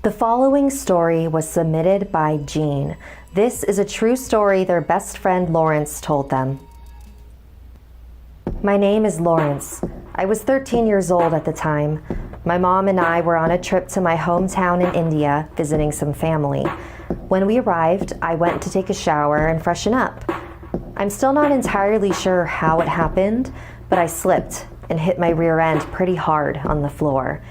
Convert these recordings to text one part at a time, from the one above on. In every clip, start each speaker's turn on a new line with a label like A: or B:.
A: The following story was submitted by Giang. This is a true story their best friend Lawrence told them. My name is Lawrence. I was 13 years old at the time. My mom and I were on a trip to my hometown in India, visiting some family. When we arrived, I went to take a shower and freshen up. I'm still not entirely sure how it happened, but I slipped and hit my rear end pretty hard on the floor.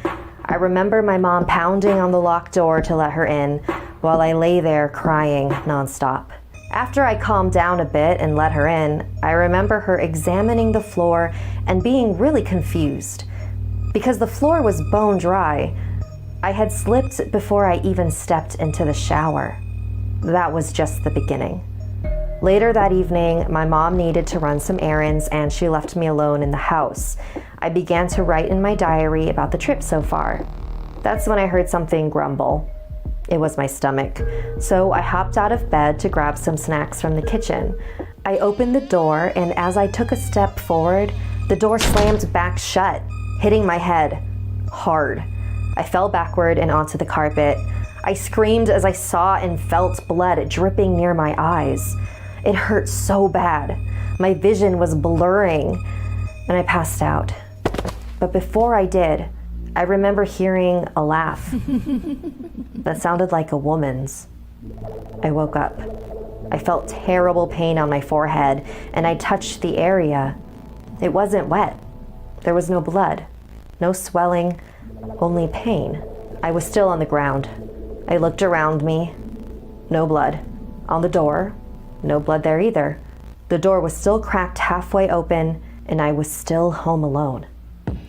A: I remember my mom pounding on the locked door to let her in, while I lay there crying nonstop. After I calmed down a bit and let her in, I remember her examining the floor and being really confused. Because the floor was bone dry, I had slipped before I even stepped into the shower. That was just the beginning. Later that evening, my mom needed to run some errands and she left me alone in the house. I began to write in my diary about the trip so far. That's when I heard something grumble. It was my stomach, so I hopped out of bed to grab some snacks from the kitchen. I opened the door, and as I took a step forward, the door slammed back shut, hitting my head hard. I fell backward and onto the carpet. I screamed as I saw and felt blood dripping near my eyes. It hurt so bad. My vision was blurring, and I passed out. But before I did, I remember hearing a laugh that sounded like a woman's. I woke up. I felt terrible pain on my forehead, and I touched the area. It wasn't wet. There was no blood, no swelling, only pain. I was still on the ground. I looked around me. No blood. On the door, no blood there either. The door was still cracked halfway open, and I was still home alone.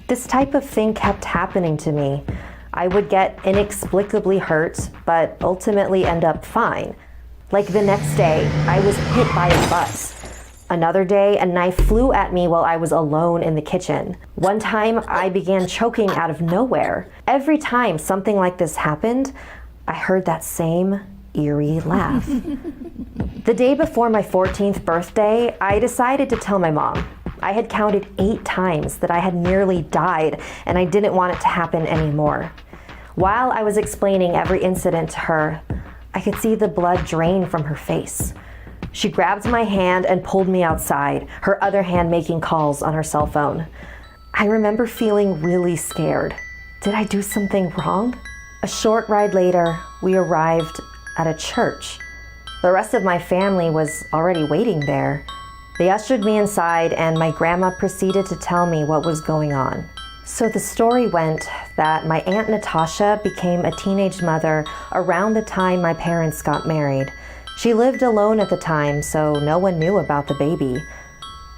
A: This type of thing kept happening to me. I would get inexplicably hurt, but ultimately end up fine. Like the next day, I was hit by a bus. Another day, a knife flew at me while I was alone in the kitchen. One time, I began choking out of nowhere. Every time something like this happened, I heard that same eerie laugh. The day before my 14th birthday, I decided to tell my mom. I had counted 8 times that I had nearly died, and I didn't want it to happen anymore. While I was explaining every incident to her, I could see the blood drain from her face. She grabbed my hand and pulled me outside, her other hand making calls on her cell phone. I remember feeling really scared. Did I do something wrong? A short ride later, we arrived at a church. The rest of my family was already waiting there. They ushered me inside, and my grandma proceeded to tell me what was going on. So the story went that my Aunt Natasha became a teenage mother around the time my parents got married. She lived alone at the time, so no one knew about the baby.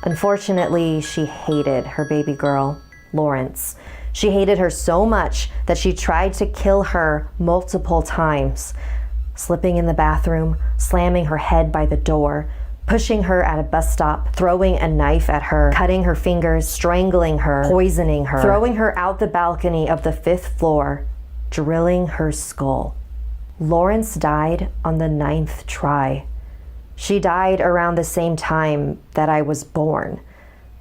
A: Unfortunately, she hated her baby girl, Lawrence. She hated her so much that she tried to kill her multiple times, slipping in the bathroom, slamming her head by the door, pushing her at a bus stop, throwing a knife at her, cutting her fingers, strangling her, poisoning her, throwing her out the balcony of the 5th floor, drilling her skull. Lawrence died on the 9th try. She died around the same time that I was born.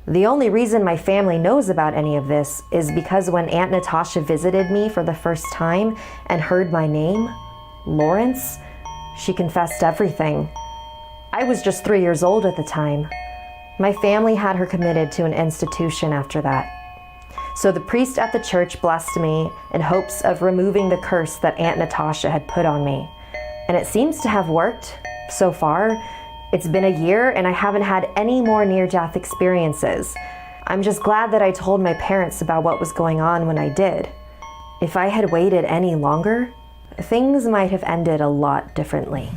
A: The only reason my family knows about any of this is because when Aunt Natasha visited me for the first time and heard my name, Lawrence, she confessed everything. I was just 3 years old at the time. My family had her committed to an institution after that. So the priest at the church blessed me in hopes of removing the curse that Aunt Natasha had put on me. And it seems to have worked so far. It's been a year and I haven't had any more near-death experiences. I'm just glad that I told my parents about what was going on when I did. If I had waited any longer, things might have ended a lot differently.